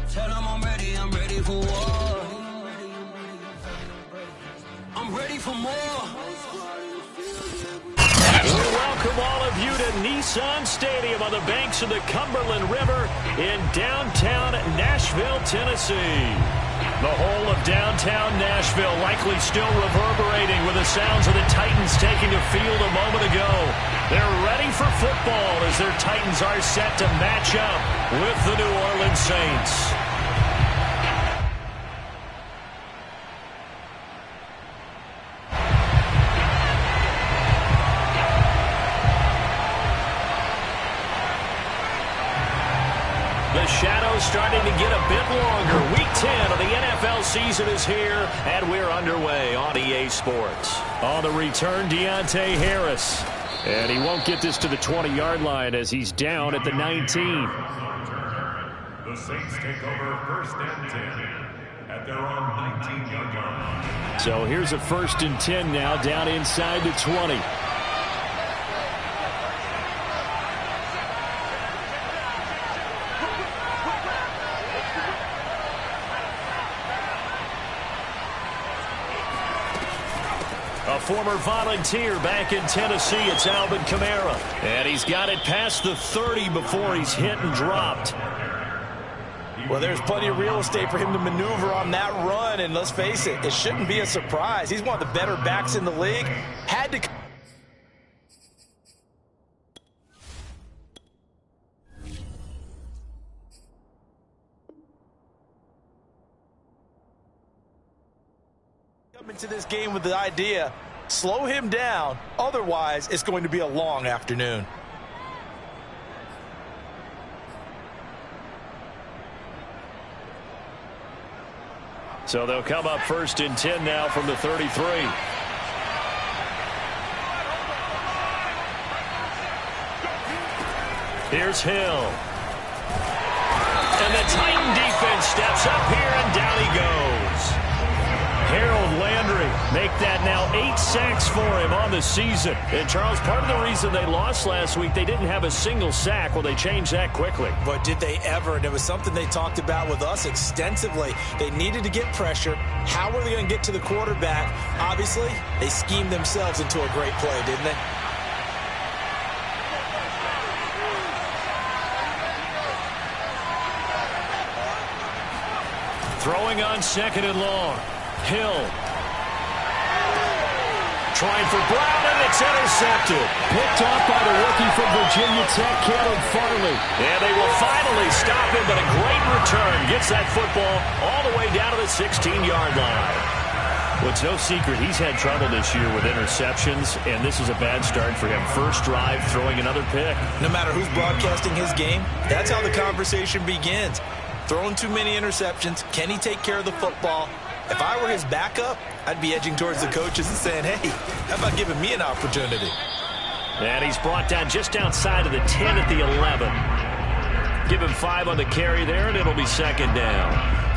Tell them I'm ready for war. I'm ready for more. We welcome all of you to Nissan Stadium on the banks of the Cumberland River in downtown Nashville, Tennessee. The whole of downtown Nashville likely still reverberating with the sounds of the Titans taking the field a moment ago. They're ready for football as their Titans are set to match up with the New Orleans Saints. The shadow's starting to get a bit longer. Week 10 of the NFL season is here, and we're underway on EA Sports. On the return, Deontay Harris. And he won't get this to the 20-yard line as he's down at the 19. The Saints take over first and 10 at their own 19-yard line. So here's a first and 10 now down inside the 20. A former Volunteer back in Tennessee, it's Alvin Kamara. And he's got it past the 30 before he's hit and dropped. Well, there's plenty of real estate for him to maneuver on that run, and let's face it, it shouldn't be a surprise. He's one of the better backs in the league. Had to come into this game with the idea, slow him down, otherwise it's going to be a long afternoon. So they'll come up first and 10 now from the 33. Here's Hill. And the Titan defense steps up here, and down he goes. Harold Landry make that now 8 sacks for him on the season. And, Charles, part of the reason they lost last week, they didn't have a single sack. Well, they changed that quickly. But did they ever? And it was something they talked about with us extensively. They needed to get pressure. How were they going to get to the quarterback? Obviously, they schemed themselves into a great play, didn't they? Throwing on second and long. Hill. Trying for Brown, and it's intercepted. Picked off by the rookie from Virginia Tech, Caleb Farley. And they will finally stop him, but a great return. Gets that football all the way down to the 16-yard line. Well, it's no secret he's had trouble this year with interceptions, and this is a bad start for him. First drive, throwing another pick. No matter who's broadcasting his game, that's how the conversation begins. Throwing too many interceptions. Can he take care of the football? If I were his backup, I'd be edging towards the coaches and saying, hey, how about giving me an opportunity? And he's brought down just outside of the 10 at the 11. Give him 5 on the carry there, and it'll be second down.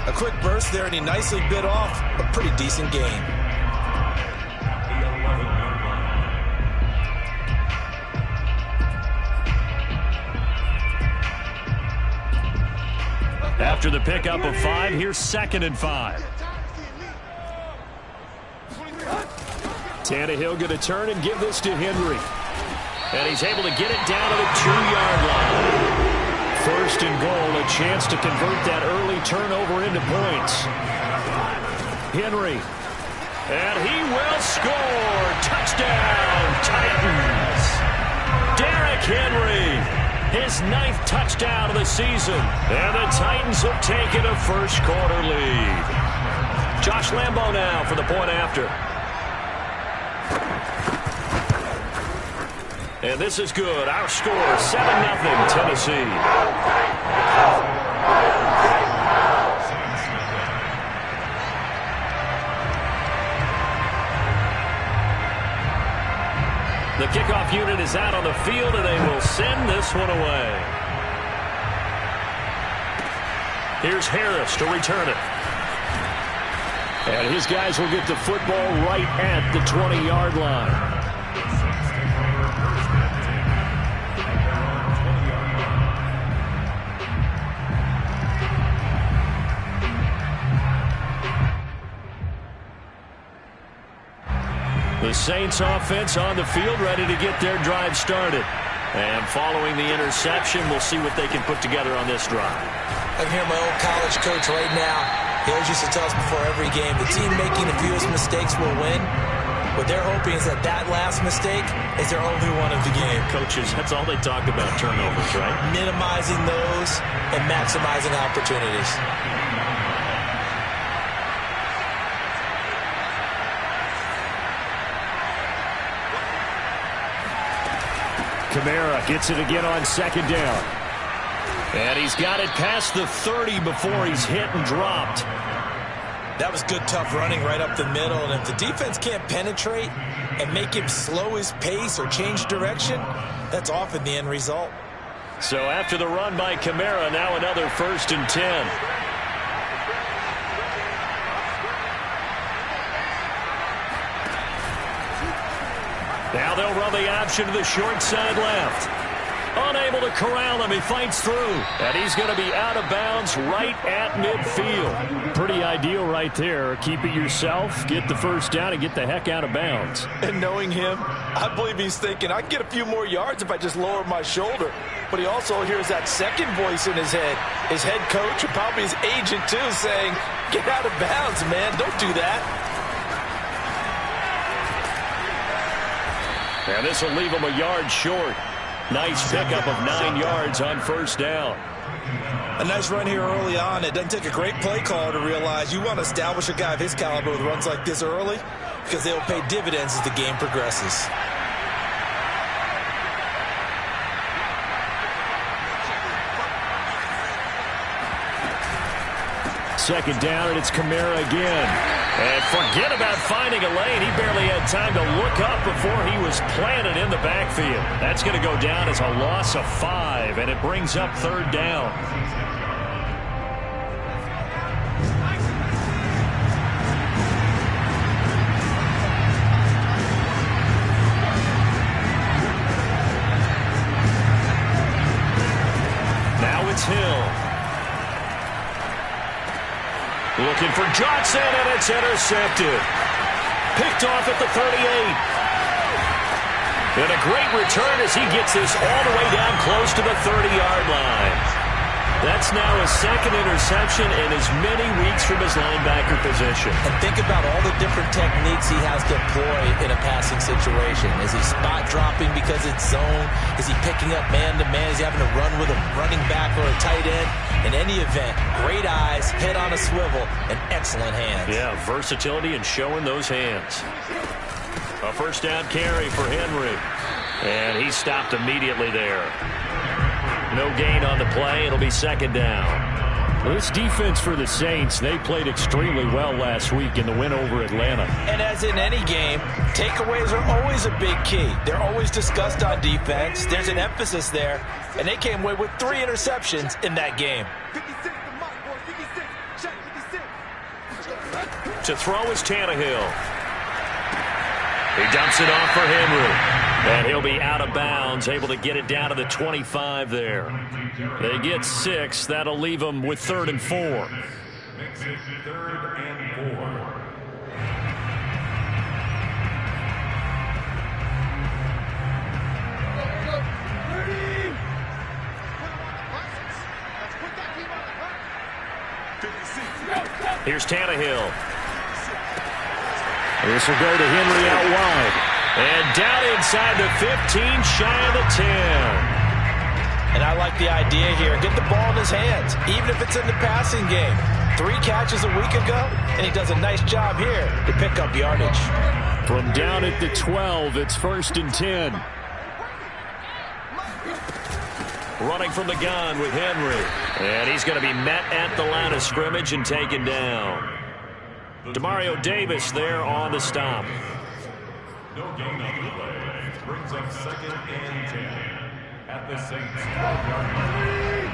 A quick burst there, and he nicely bit off a pretty decent gain. After the pickup of 5, here's second and 5. Tannehill going to turn and give this to Henry. And he's able to get it down to the 2-yard line. First and goal, a chance to convert that early turnover into points. Henry. And he will score. Touchdown, Titans. Derrick Henry. His 9th touchdown of the season. And the Titans have taken a first quarter lead. Josh Lambo now for the point after. And this is good. Our score, 7-0 Tennessee. The kickoff unit is out on the field, and they will send this one away. Here's Harris to return it. And his guys will get the football right at the 20-yard line. The Saints offense on the field, ready to get their drive started. And following the interception, we'll see what they can put together on this drive. I can hear my old college coach right now. He always used to tell us before every game, the team making the fewest mistakes will win. What they're hoping is that last mistake is their only one of the game. Coaches, that's all they talk about, turnovers, right? Minimizing those and maximizing opportunities. Kamara gets it again on second down. And he's got it past the 30 before he's hit and dropped. That was good, tough running right up the middle. And if the defense can't penetrate and make him slow his pace or change direction, that's often the end result. So after the run by Kamara, now another 1st and 10. Now they'll run the option to the short side left. Unable to corral him. He fights through. And he's going to be out of bounds right at midfield. Pretty ideal right there. Keep it yourself, get the first down, and get the heck out of bounds. And knowing him, I believe he's thinking, I can get a few more yards if I just lower my shoulder. But he also hears that second voice in his head. His head coach, and probably his agent too, saying, get out of bounds, man. Don't do that. And this will leave him a yard short. Nice pickup of 9 yards on first down. A nice run here early on. It doesn't take a great play caller to realize you want to establish a guy of his caliber with runs like this early because they'll pay dividends as the game progresses. Second down, and it's Kamara again. And forget about finding a lane. He barely had time to look up before he was planted in the backfield. That's going to go down as a loss of 5, and it brings up 3rd down. Now it's Hill. Looking for Johnson, and it's intercepted. Picked off at the 38. And a great return as he gets this all the way down close to the 30-yard line. That's now his 2nd interception in as many weeks from his linebacker position. And think about all the different techniques he has to employ in a passing situation. Is he spot dropping because it's zone? Is he picking up man-to-man? Is he having to run with a running back or a tight end? In any event, great eyes, head on a swivel, and excellent hands. Yeah, versatility and showing those hands. A first down carry for Henry. And he stopped immediately there. No gain on the play. It'll be 2nd down. Well, this defense for the Saints, they played extremely well last week in the win over Atlanta. And as in any game, takeaways are always a big key. They're always discussed on defense. There's an emphasis there. And they came away with 3 interceptions in that game. To throw is Tannehill. He dumps it off for Henry. And he'll be out of bounds, able to get it down to the 25 there. They get 6. That'll leave them with 3rd and 4. Makes it 3rd and 4. Here's Tannehill. This will go to Henry out wide. And down inside the 15, shy of the 10. And I like the idea here. Get the ball in his hands, even if it's in the passing game. 3 catches a week ago, and he does a nice job here to pick up yardage. From down at the 12, it's 1st and 10. Running from the gun with Henry. And he's going to be met at the line of scrimmage and taken down. Demario Davis there on the stop. No gain on the play. Brings up 2nd and 10 at the Saints 12-yard line.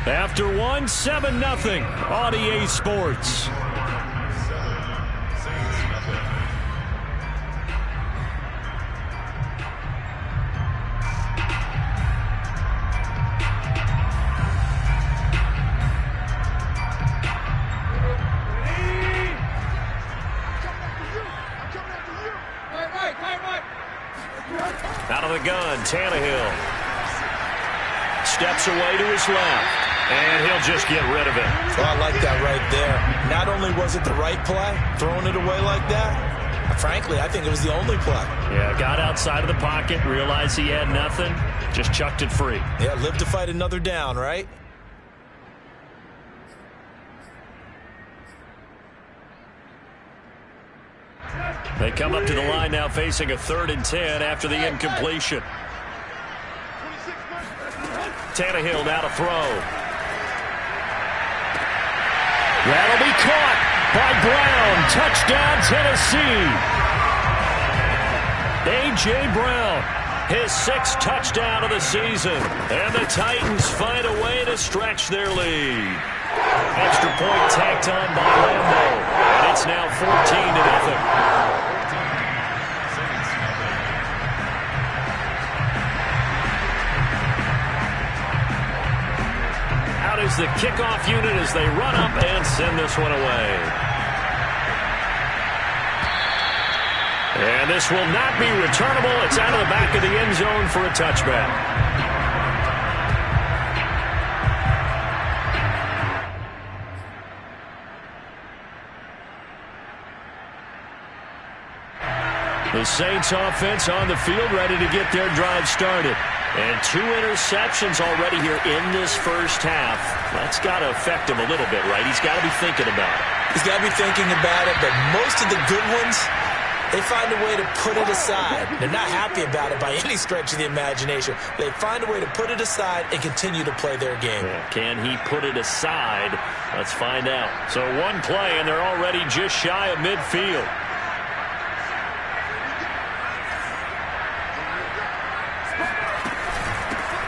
After 1, 7-0 on EA Sports. Out of the gun, Tannehill. Steps away to his left. And he'll just get rid of it. Well, I like that right there. Not only was it the right play, throwing it away like that, frankly, I think it was the only play. Yeah, got outside of the pocket, realized he had nothing, just chucked it free. Yeah, live to fight another down, right? They come up to the line now facing a 3rd and 10 after the incompletion. Tannehill now to throw. That'll be caught by Brown. Touchdown, Tennessee. A.J. Brown, his 6th touchdown of the season. And the Titans find a way to stretch their lead. Extra point tacked on by Lambo. And it's now 14-0. Is the kickoff unit as they run up and send this one away. And this will not be returnable. It's out of the back of the end zone for a touchback. The Saints offense on the field ready to get their drive started. And 2 interceptions already here in this first half. That's got to affect him a little bit, right? He's got to be thinking about it. He's got to be thinking about it, but most of the good ones, they find a way to put it aside. They're not happy about it by any stretch of the imagination. They find a way to put it aside and continue to play their game. Yeah, can he put it aside? Let's find out. So 1 play, and they're already just shy of midfield.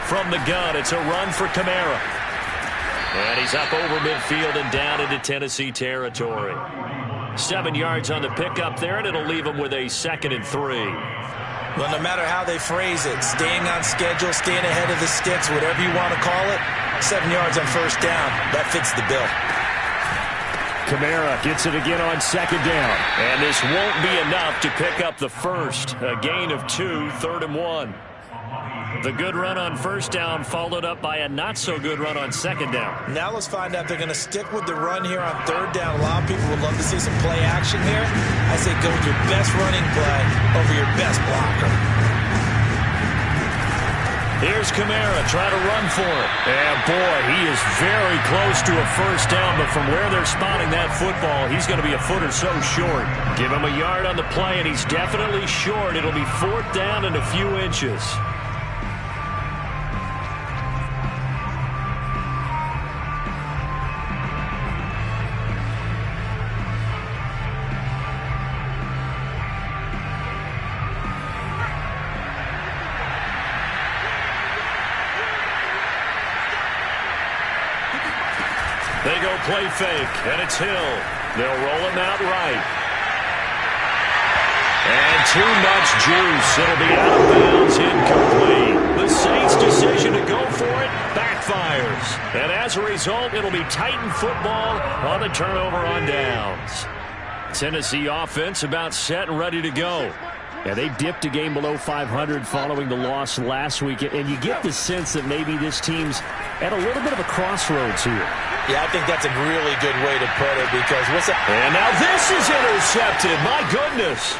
From the gun, it's a run for Kamara. And he's up over midfield and down into Tennessee territory. 7 yards on the pickup there, and it'll leave him with a 2nd and 3. Well, no matter how they phrase it, staying on schedule, staying ahead of the sticks, whatever you want to call it, 7 yards on 1st down, that fits the bill. Kamara gets it again on 2nd down. And this won't be enough to pick up the first. A gain of 2, 3rd and 1. The good run on 1st down followed up by a not-so-good run on 2nd down. Now let's find out if they're going to stick with the run here on 3rd down. A lot of people would love to see some play action here. I say go with your best running play over your best blocker. Here's Kamara trying to run for it. And, boy, he is very close to a 1st down, but from where they're spotting that football, he's going to be a foot or so short. Give him a yard on the play, and he's definitely short. It'll be 4th down and a few inches. They go play fake, and it's Hill. They'll roll him out right. And too much juice. It'll be out of bounds, incomplete. The Saints' decision to go for it backfires. And as a result, it'll be Titan football on the turnover on downs. Tennessee offense about set and ready to go. Yeah, they dipped a game below 500 following the loss last week, and you get the sense that maybe this team's at a little bit of a crossroads here. Yeah, I think that's a really good way to put it because what's that? And now this is intercepted. My goodness.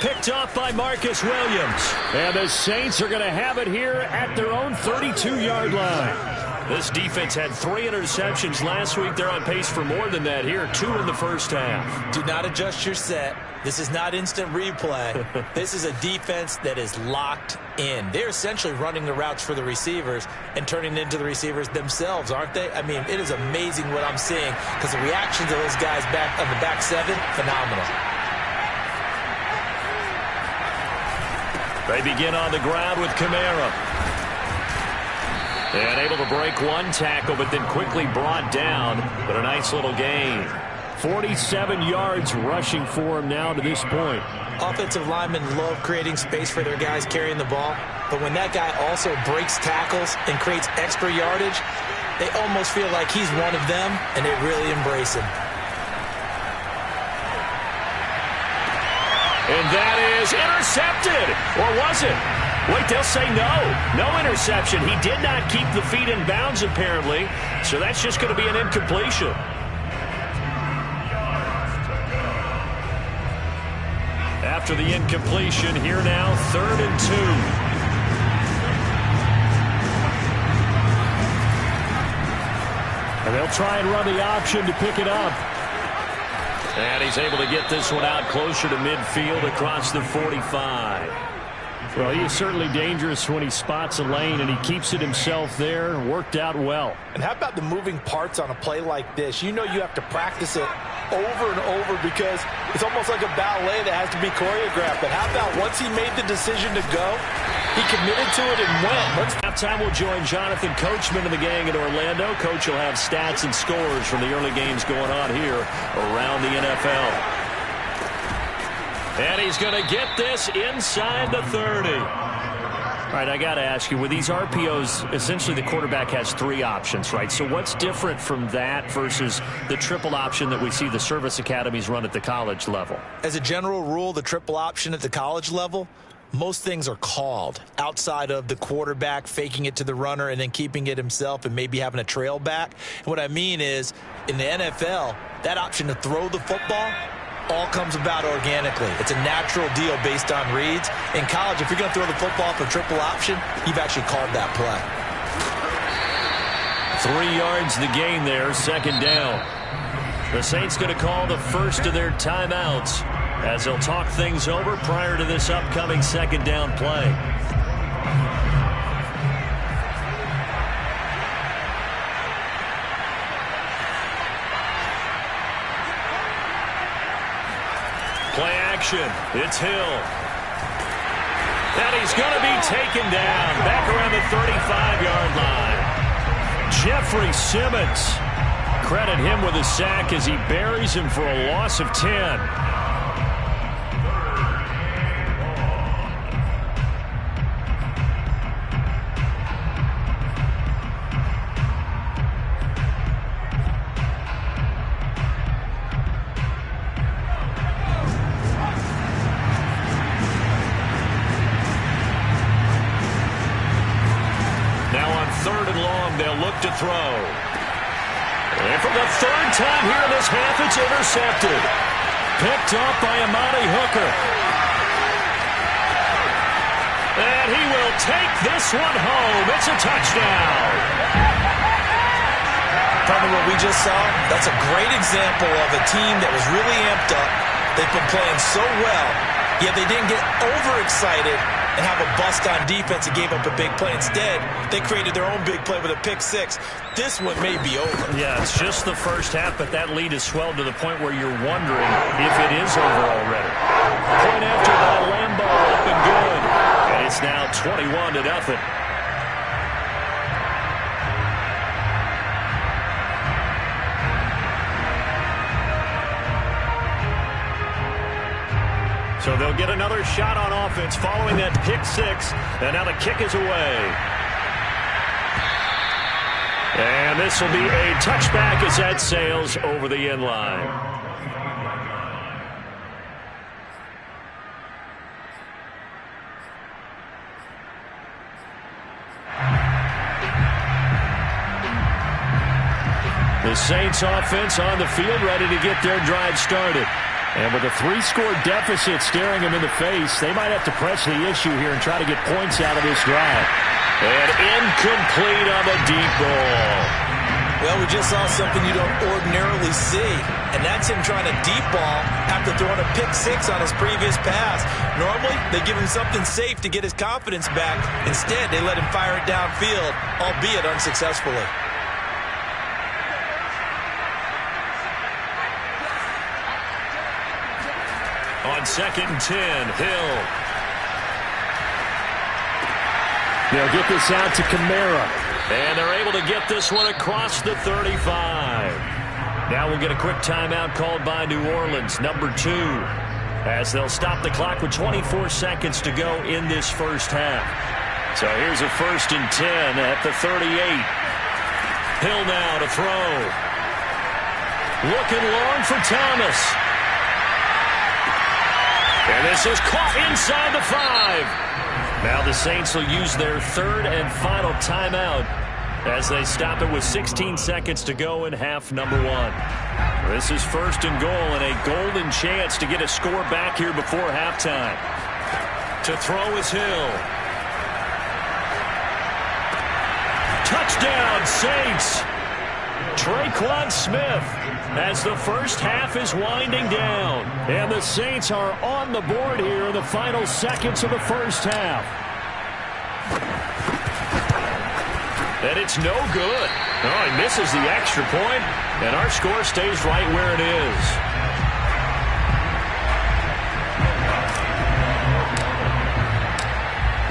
Picked off by Marcus Williams. And the Saints are going to have it here at their own 32-yard line. This defense had 3 interceptions last week. They're on pace for more than that here. 2 in the first half. Do not adjust your set. This is not instant replay. This is a defense that is locked in. They're essentially running the routes for the receivers and turning it into the receivers themselves, aren't they? I mean, it is amazing what I'm seeing because the reactions of those guys back on the back 7, phenomenal. They begin on the ground with Kamara. And able to break 1 tackle, but then quickly brought down. But a nice little gain. 47 yards rushing for him now to this point. Offensive linemen love creating space for their guys carrying the ball. But when that guy also breaks tackles and creates extra yardage, they almost feel like he's one of them, and they really embrace him. And that is intercepted. Or was does it. Wait, they'll say no. No interception. He did not keep the feet in bounds, apparently. So that's just going to be an incompletion. After the incompletion, here now, 3rd and 2. And they'll try and run the option to pick it up. And he's able to get this one out closer to midfield across the 45. Well, he is certainly dangerous when he spots a lane, and he keeps it himself there. Worked out well. And how about the moving parts on a play like this? You know you have to practice it over and over because it's almost like a ballet that has to be choreographed. But how about once he made the decision to go, he committed to it and went. Halftime will join Jonathan Coachman and the gang in Orlando. Coach will have stats and scores from the early games going on here around the NFL. And he's going to get this inside the 30. All right, I got to ask you, with these RPOs, essentially the quarterback has 3 options, right? So what's different from that versus the triple option that we see the service academies run at the college level? As a general rule, the triple option at the college level, most things are called outside of the quarterback faking it to the runner and then keeping it himself and maybe having a trail back. And what I mean is, in the NFL, that option to throw the football all comes about organically. It's a natural deal based on reads. In college, if you're going to throw the football for triple option, you've actually called that play. 3 yards the gain there, 2nd down. The Saints going to call the first of their timeouts as they'll talk things over prior to this upcoming 2nd down play. Play action. It's Hill. And he's going to be taken down back around the 35-yard line. Jeffrey Simmons. Credit him with a sack as he buries him for a loss of 10. To throw. And for the 3rd time here in this half, it's intercepted. Picked off by Amani Hooker. And he will take this one home. It's a touchdown. From what we just saw, that's a great example of a team that was really amped up. They've been playing so well, yet they didn't get overexcited and have a bust on defense and gave up a big play. Instead, they created their own big play with a pick 6. This one may be over. Yeah, it's just the first half, but that lead has swelled to the point where you're wondering if it is over already. Point after by Lambeau, up and good. And it's now 21-0. So they'll get another shot on offense following that pick 6. And now the kick is away. And this will be a touchback as that sails over the end line. The Saints offense on the field ready to get their drive started. And with a 3-score deficit staring them in the face, they might have to press the issue here and try to get points out of this drive. And incomplete on the deep ball. Well, we just saw something you don't ordinarily see, and that's him trying to deep ball after throwing a pick 6 on his previous pass. Normally, they give him something safe to get his confidence back. Instead, they let him fire it downfield, albeit unsuccessfully. On 2nd and 10, Hill. They'll get this out to Kamara. And they're able to get this one across the 35. Now we'll get a quick timeout called by New Orleans, number 2, as they'll stop the clock with 24 seconds to go in this first half. So here's a 1st and 10 at the 38. Hill now to throw. Looking long for Thomas. And this is caught inside the 5. Saints will use their third and final timeout as they stop it with 16 seconds to go in half number one. This is first and goal and a golden chance to get a score back here before halftime. To throw is Hill. Touchdown, Saints! Traquan Smith as the first half is winding down. And the Saints are on the board here in the final seconds of the first half. And it's no good. Oh, he misses the extra point, and our score stays right where it is.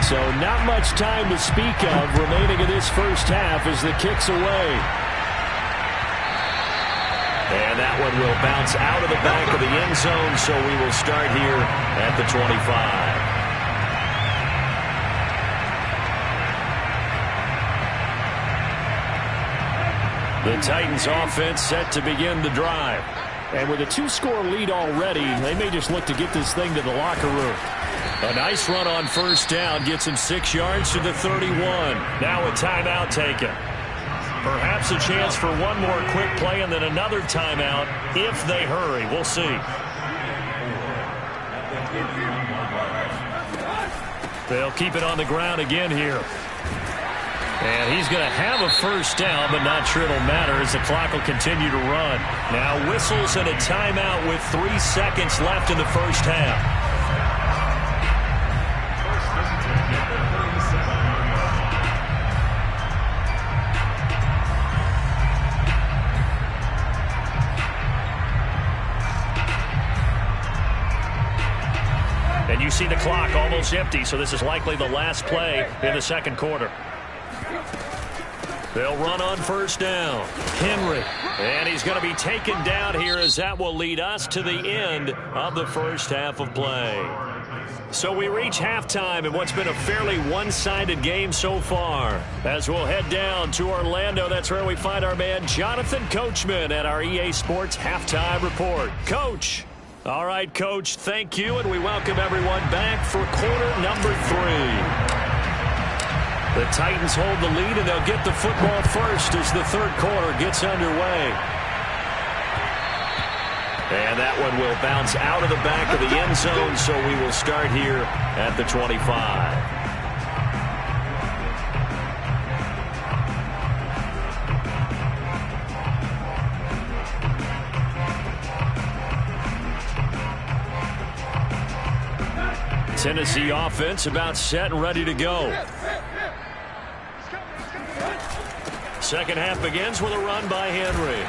So not much time to speak of remaining in this first half as the kick's away. And that one will bounce out of the back of the end zone, so we will start here at the 25. The Titans offense set to begin the drive. And with a two-score lead already, they may just look to get this thing to the locker room. A nice run on first down gets him 6 yards to the 31. Now a timeout taken. Perhaps a chance for one more quick play and then another timeout if they hurry. We'll see. They'll keep it on the ground again here. And he's going to have a first down, but not sure it'll matter as the clock will continue to run. Now whistles and a timeout with 3 seconds left in the first half. And you see the clock almost empty, so this is likely the last play in the second quarter. They'll run on first down. Henry. And he's going to be taken down here as that will lead us to the end of the first half of play. So we reach halftime in what's been a fairly one-sided game so far. As we'll head down to Orlando, that's where we find our man Jonathan Coachman at our EA Sports Halftime Report. Coach. All right, Coach, thank you, and we welcome everyone back for quarter number 3. The Titans hold the lead, and they'll get the football first as the third quarter gets underway. And that one will bounce out of the back of the end zone, so we will start here at the 25. Tennessee offense about set and ready to go. Second half begins with a run by Henry.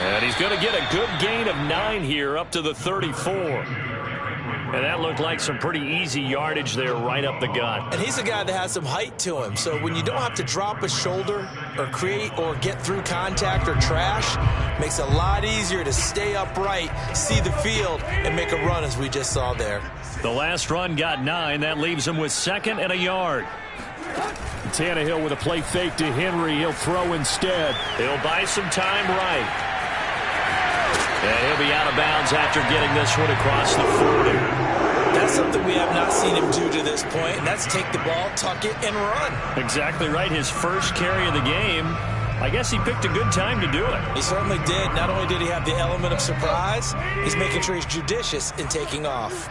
And he's going to get a good gain of 9 here up to the 34. And that looked like some pretty easy yardage there right up the gut. And he's a guy that has some height to him. So when you don't have to drop a shoulder or create or get through contact or trash, makes it a lot easier to stay upright, see the field, and make a run as we just saw there. The last run got 9. That leaves him with 2nd and a yard. Tannehill with a play fake to Henry. He'll throw instead. He'll buy some time right. And he'll be out of bounds after getting this one across the 40. That's something we have not seen him do to this point, and that's take the ball, tuck it, and run. Exactly right. His first carry of the game. I guess he picked a good time to do it. He certainly did. Not only did he have the element of surprise, he's making sure he's judicious in taking off.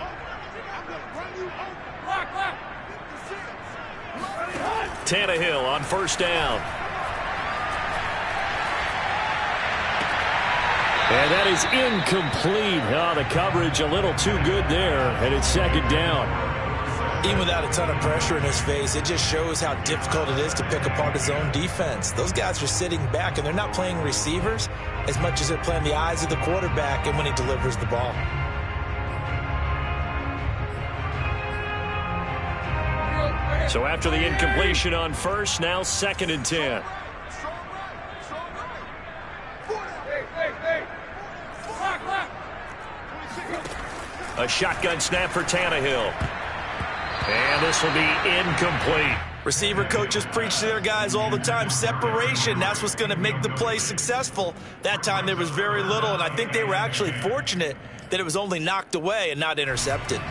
Tannehill on first down. And that is incomplete. Oh, the coverage a little too good there, and it's second down. Even without a ton of pressure in his face, it just shows how difficult it is to pick apart his own defense. Those guys are sitting back, and they're not playing receivers as much as they're playing the eyes of the quarterback and when he delivers the ball. So after the incompletion on first, now 2nd and 10. A shotgun snap for Tannehill. And this will be incomplete. Receiver coaches preach to their guys all the time. Separation, that's what's going to make the play successful. That time there was very little, and I think they were actually fortunate that it was only knocked away and not intercepted.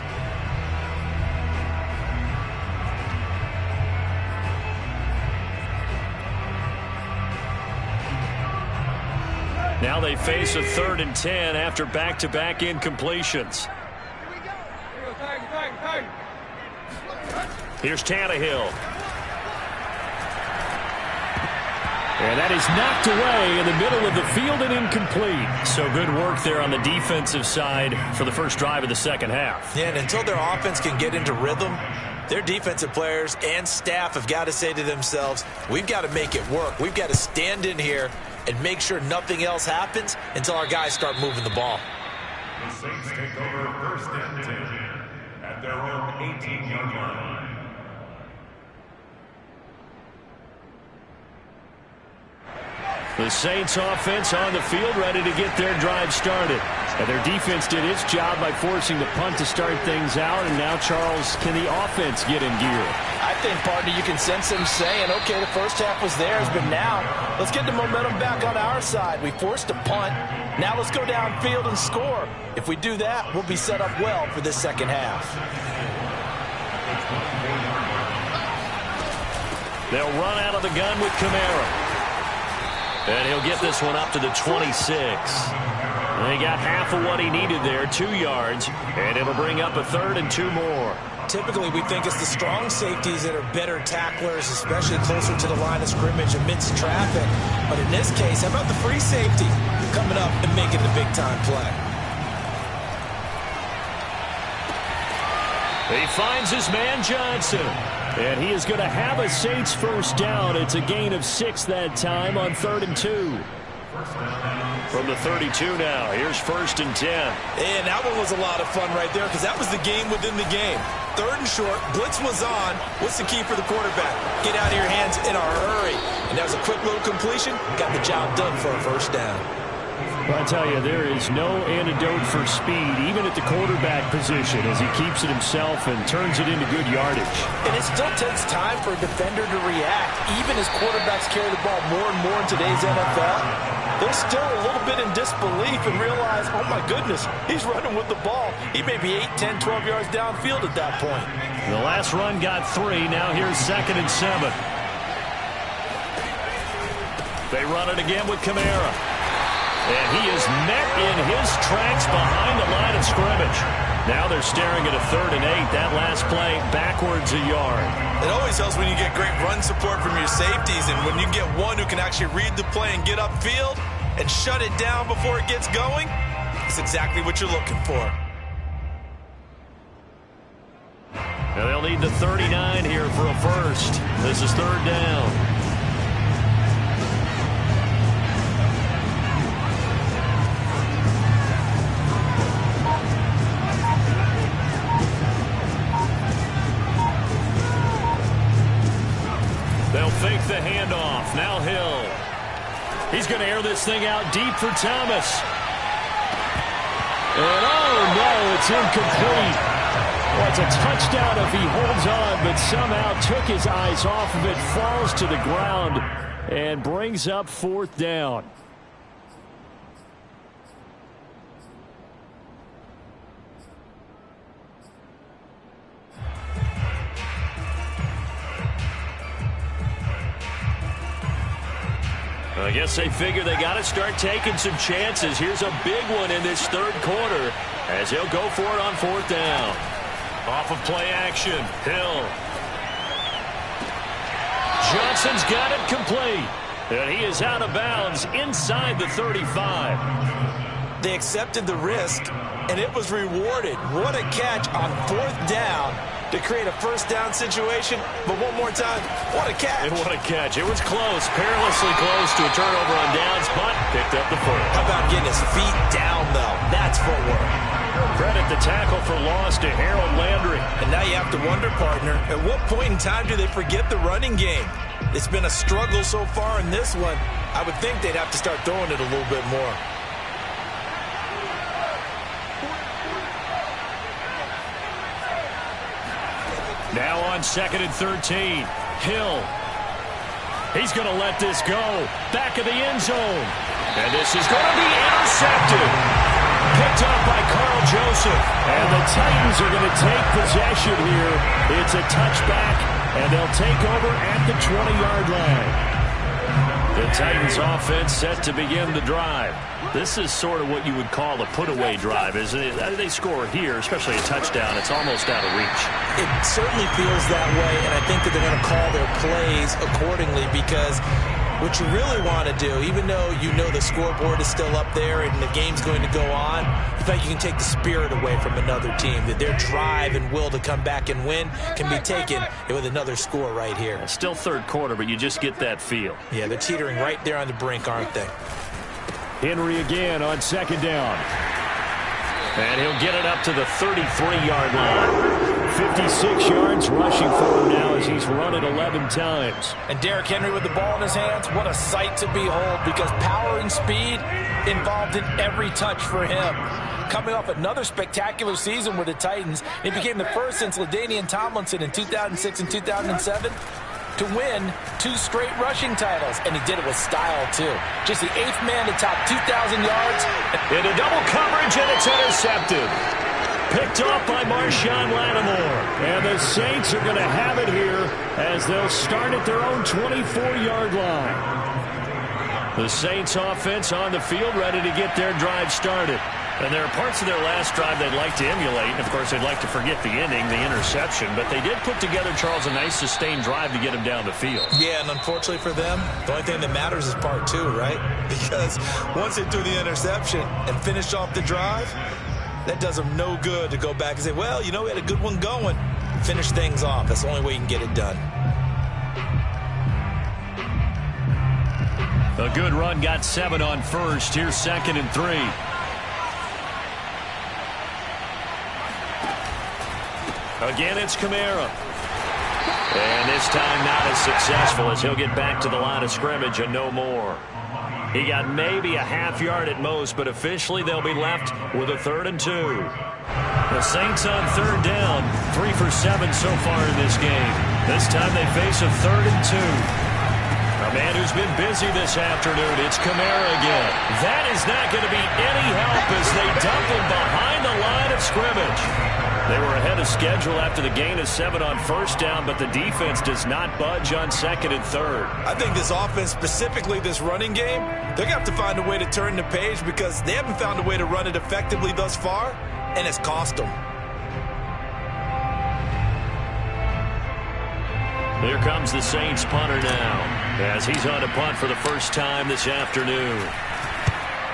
Now they face a 3rd and 10 after back-to-back incompletions. Here's Tannehill. And that is knocked away in the middle of the field and incomplete. So good work there on the defensive side for the first drive of the second half. Yeah, and until their offense can get into rhythm, their defensive players and staff have got to say to themselves, we've got to make it work. We've got to stand in here and make sure nothing else happens until our guys start moving the ball. The Saints take over 1st and 10 at their own 18-yard line. The Saints offense on the field, ready to get their drive started. And their defense did its job by forcing the punt to start things out. And now, Charles, can the offense get in gear? I think, partner, you can sense them saying, okay, the first half was theirs, but now let's get the momentum back on our side. We forced a punt. Now let's go downfield and score. If we do that, we'll be set up well for this second half. They'll run out of the gun with Kamara. And he'll get this one up to the 26. And he got half of what he needed there, 2 yards. And it'll bring up a 3rd and 2 more. Typically, we think it's the strong safeties that are better tacklers, especially closer to the line of scrimmage amidst traffic. But in this case, how about the free safety coming up and making the big-time play? He finds his man Johnson. And he is going to have a Saints first down. It's a gain of 6 that time on 3rd and 2. From the 32 now, here's 1st and 10. And that one was a lot of fun right there because that was the game within the game. 3rd and short, blitz was on. What's the key for the quarterback? Get out of your hands in a hurry. And that was a quick little completion. Got the job done for a first down. Well, I tell you, there is no antidote for speed, even at the quarterback position, as he keeps it himself and turns it into good yardage. And it still takes time for a defender to react. Even as quarterbacks carry the ball more and more in today's NFL, they're still a little bit in disbelief and realize, oh my goodness, he's running with the ball. He may be 8, 10, 12 yards downfield at that point. The last run got 3. Now here's 2nd and 7. They run it again with Kamara. And he is met in his tracks behind the line of scrimmage. Now they're staring at a 3rd and 8. That last play backwards a yard. It always helps when you get great run support from your safeties, and when you get one who can actually read the play and get upfield and shut it down before it gets going, it's exactly what you're looking for. Now they'll need the 39 here for a first. This is 3rd down. They'll fake the handoff. Now Hill. He's going to air this thing out deep for Thomas. And oh no, it's incomplete. Well, it's a touchdown if he holds on, but somehow took his eyes off of it, falls to the ground, and brings up 4th down. I guess they figure they got to start taking some chances. Here's a big one in this 3rd quarter as he'll go for it on 4th down. Off of play action, Hill. Johnson's got it complete. And he is out of bounds inside the 35. They accepted the risk, and it was rewarded. What a catch on 4th down to create a first down situation. But one more time, what a catch. And what a catch. It was close, perilously close to a turnover on downs, but picked up the first. How about getting his feet down, though? That's footwork. Credit the tackle for loss to Harold Landry. And now you have to wonder, partner, at what point in time do they forget the running game? It's been a struggle so far in this one. I would think they'd have to start throwing it a little bit more. Now on 2nd and 13. Hill. He's going to let this go. Back of the end zone. And this is going to be intercepted. Picked up by Carl Joseph. And the Titans are going to take possession here. It's a touchback, and they'll take over at the 20-yard line. The Titans offense set to begin the drive. This is sort of what you would call a put-away drive, isn't it? They score here, especially a touchdown. It's almost out of reach. It certainly feels that way, and I think that they're going to call their plays accordingly because what you really want to do, even though you know the scoreboard is still up there and the game's going to go on, in fact, you can take the spirit away from another team, that their drive and will to come back and win can be taken with another score right here. Still third quarter, but you just get that feel. Yeah, they're teetering right there on the brink, aren't they? Henry again on second down. And he'll get it up to the 33-yard line. 56 yards rushing for him now as he's run it 11 times. And Derrick Henry with the ball in his hands, what a sight to behold, because power and speed involved in every touch for him. Coming off another spectacular season with the Titans, it became the first since LaDainian Tomlinson in 2006 and 2007 to win 2 straight rushing titles, and he did it with style, too. Just the 8th man to top 2,000 yards. Into double coverage, and it's intercepted. Picked off by Marshawn Lattimore. And the Saints are going to have it here as they'll start at their own 24-yard line. The Saints offense on the field, ready to get their drive started. And there are parts of their last drive they'd like to emulate. And, of course, they'd like to forget the ending, the interception. But they did put together, Charles, a nice sustained drive to get them down the field. Yeah, and unfortunately for them, the only thing that matters is part 2, right? Because once they do the interception and finish off the drive, that does them no good to go back and say, well, you know, we had a good one going. Finish things off. That's the only way you can get it done. A good run got 7 on first. Here's 2nd and 3. Again, it's Kamara. And this time not as successful as he'll get back to the line of scrimmage and no more. He got maybe a half yard at most, but officially they'll be left with a 3rd and 2. The Saints on 3rd down, 3 for 7 so far in this game. This time they face a 3rd and 2. A man who's been busy this afternoon, it's Kamara again. That is not going to be any help as they dump him behind the line of scrimmage. They were ahead of schedule after the gain of 7 on 1st down, but the defense does not budge on 2nd and 3rd. I think this offense, specifically this running game, they're going to have to find a way to turn the page because they haven't found a way to run it effectively thus far, and it's cost them. Here comes the Saints punter now as he's on to punt for the first time this afternoon.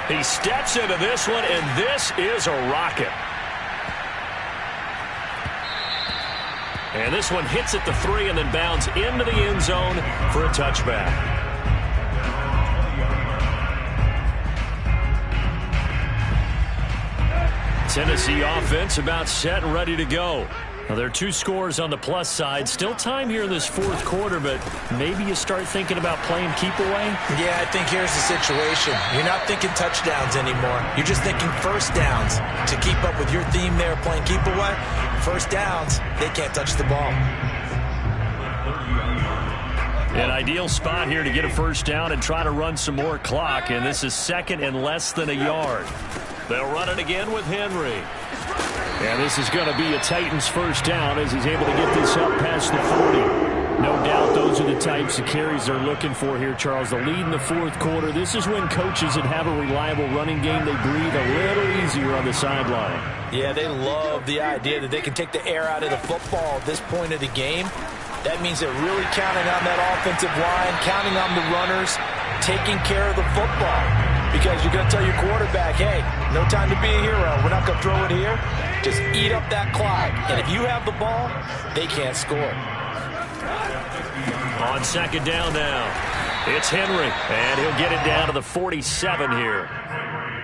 He steps into this one, and this is a rocket. And this one hits at the 3 and then bounds into the end zone for a touchback. Tennessee offense about set and ready to go. Now, there are 2 scores on the plus side. Still time here in this 4th quarter, but maybe you start thinking about playing keep away? Yeah, I think here's the situation. You're not thinking touchdowns anymore. You're just thinking first downs. To keep up with your theme there, playing keep away, first downs, they can't touch the ball. An ideal spot here to get a first down and try to run some more clock, and this is 2nd and less than a yard. They'll run it again with Henry. And this is going to be a Titans first down as he's able to get this up past the 40. No doubt those are the types of carries they're looking for here, Charles. The lead in the 4th quarter. This is when coaches that have a reliable running game, they breathe a little easier on the sideline. Yeah, they love the idea that they can take the air out of the football at this point of the game. That means they're really counting on that offensive line, counting on the runners, taking care of the football. Because you're going to tell your quarterback, hey, no time to be a hero. We're not going to throw it here. Just eat up that clock. And if you have the ball, they can't score. On 2nd down now, it's Henry. And he'll get it down to the 47 here.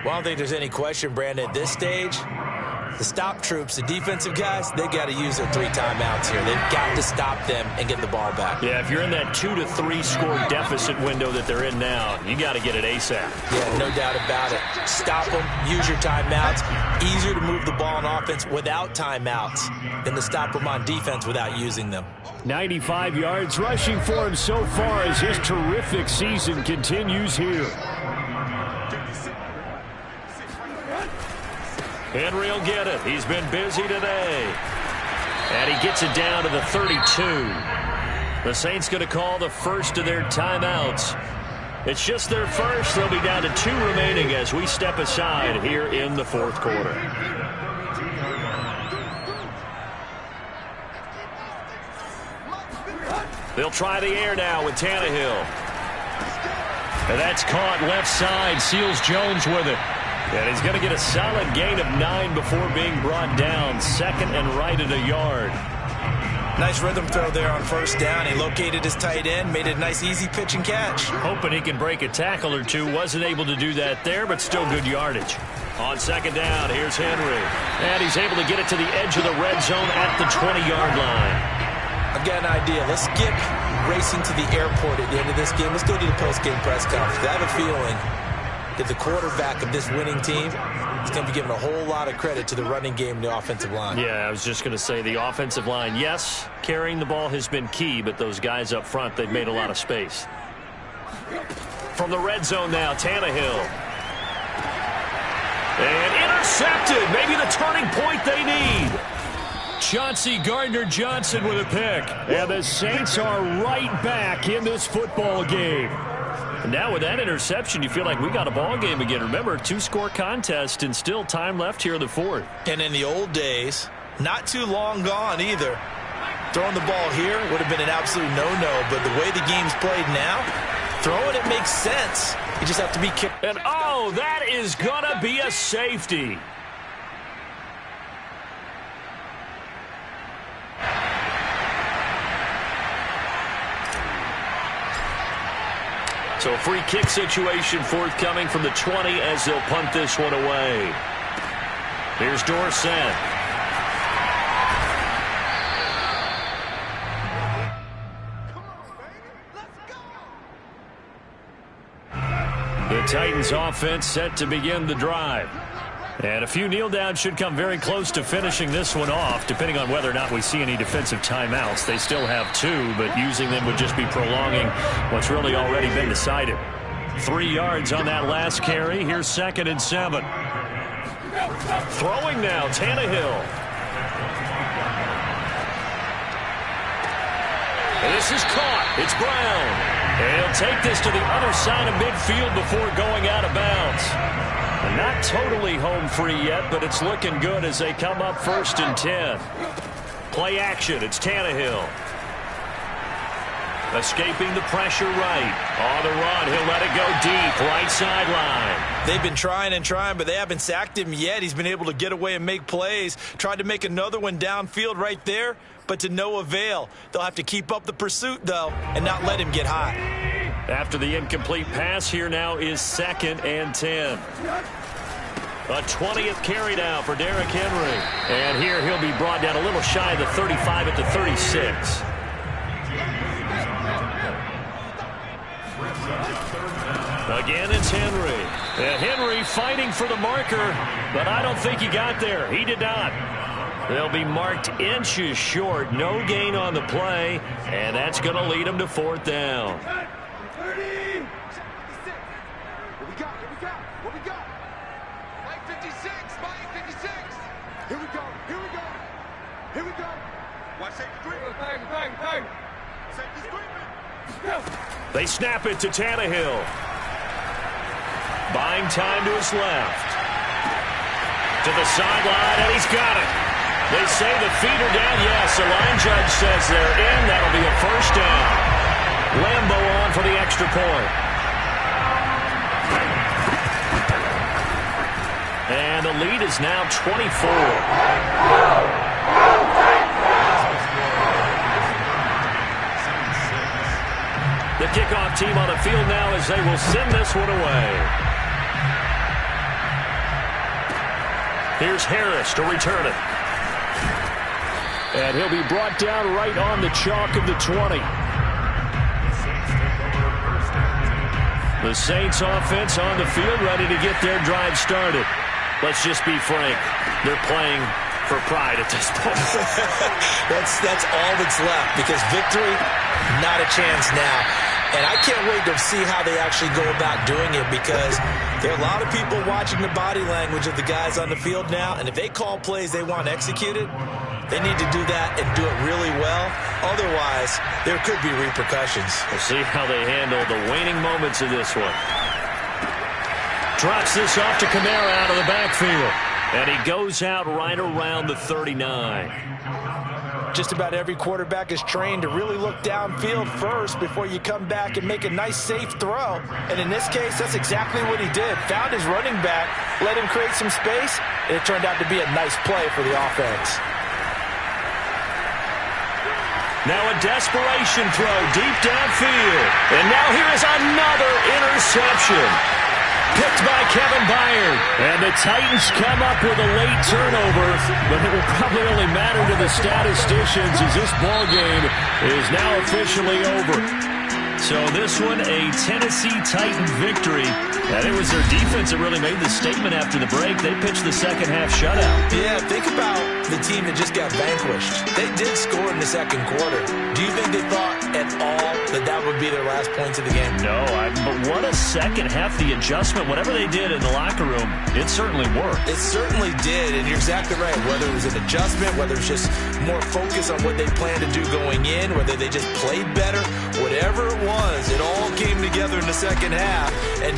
Well, I don't think there's any question, Brandon, at this stage. The stop troops, the defensive guys, they got to use their 3 timeouts here. They've got to stop them and get the ball back. Yeah, if you're in that 2 to 3 score deficit window that they're in now, you got to get it ASAP. Yeah, no doubt about it. Stop them, use your timeouts. Easier to move the ball on offense without timeouts than to stop them on defense without using them. 95 yards rushing for him so far as his terrific season continues here. Henry will get it. He's been busy today. And he gets it down to the 32. The Saints going to call the first of their timeouts It's just their first. They'll be down to 2 remaining as we step aside here in the fourth quarter. They'll try the air now with Tannehill. And that's caught left side. Seals Jones with it. And he's going to get a solid gain of 9 before being brought down. Second and right at a yard. Nice rhythm throw there on first down. He located his tight end, made it a nice easy pitch and catch. Hoping he can break a tackle or two. Wasn't able to do that there, but still good yardage. On second down, here's Henry. And he's able to get it to the edge of the red zone at the 20-yard line. I've got an idea. Let's skip racing to the airport at the end of this game. Let's go to the post-game press conference. I have a feeling that the quarterback of this winning team is going to be giving a whole lot of credit to the running game and the offensive line. Yeah, I was just going to say the offensive line, yes, carrying the ball has been key, but those guys up front, they've made a lot of space. From the red zone now, Tannehill. And intercepted. Maybe the turning point they need. Chauncey Gardner-Johnson with a pick. And the Saints are right back in this football game. And now with that interception, you feel like we got a ball game again. Remember, 2-score contest and still time left here in the fourth. And in the old days, not too long gone either. Throwing the ball here would have been an absolute no-no. But the way the game's played now, throwing it makes sense. You just have to be careful. And, oh, that is going to be a safety. So a free kick situation forthcoming from the 20 as they'll punt this one away. Here's Dorsett. The Titans offense set to begin the drive. And a few kneel downs should come very close to finishing this one off, depending on whether or not we see any defensive timeouts. They still have 2, but using them would just be prolonging what's really already been decided. 3 yards on that last carry. Here's 2nd and 7. Throwing now, Tannehill. And this is caught. It's Brown. And he'll take this to the other side of midfield before going out of bounds. Not totally home free yet, but it's looking good as they come up 1st and 10. Play action. It's Tannehill. Escaping the pressure right. On the run. He'll let it go deep. Right sideline. They've been trying and trying, but they haven't sacked him yet. He's been able to get away and make plays. Tried to make another one downfield right there, but to no avail. They'll have to keep up the pursuit, though, and not let him get hot. After the incomplete pass, here now is 2nd and 10. A 20th carry now for Derrick Henry. And here he'll be brought down a little shy of the 35 at the 36. Again, it's Henry. And Henry fighting for the marker, but I don't think he got there. He did not. They'll be marked inches short. No gain on the play, and that's going to lead them to 4th down. What we got? Mike 56. Here we go. Watch safety creeping. Bang. Safety's creeping. They snap it to Tannehill. Buying time to his left. To the sideline, and he's got it. They say the feet are down. Yes, the line judge says they're in. That'll be a 1st down. Lambo on for the extra point. And the lead is now 24. The kickoff team on the field now as they will send this one away. Here's Harris to return it. And he'll be brought down right on the chalk of the 20. The Saints offense on the field ready to get their drive started. Let's just be frank. They're playing for pride at this point. That's all that's left, because victory, not a chance now. And I can't wait to see how they actually go about doing it, because there are a lot of people watching the body language of the guys on the field now, and if they call plays they want executed, they need to do that and do it really well. Otherwise, there could be repercussions. We'll see how they handle the waning moments of this one. Drops this off to Kamara out of the backfield. And he goes out right around the 39. Just about every quarterback is trained to really look downfield first before you come back and make a nice, safe throw. And in this case, that's exactly what he did. Found his running back, let him create some space, and it turned out to be a nice play for the offense. Now a desperation throw deep downfield. And now here is another interception. Picked by Kevin Byard. And the Titans come up with a late turnover, but it will probably only matter to the statisticians as this ball game is now officially over. So this one, a Tennessee Titan victory. And it was their defense that really made the statement after the break. They pitched the second half shutout. Yeah, think about the team that just got vanquished. They did score in the second quarter. Do you think they thought at all that that would be their last points of the game? No, but what a second half. The adjustment, whatever they did in the locker room, it certainly worked. It certainly did, and you're exactly right. Whether it was an adjustment, whether it was just more focus on what they planned to do going in, whether they just played better, whatever it was, it all came together in the second half. And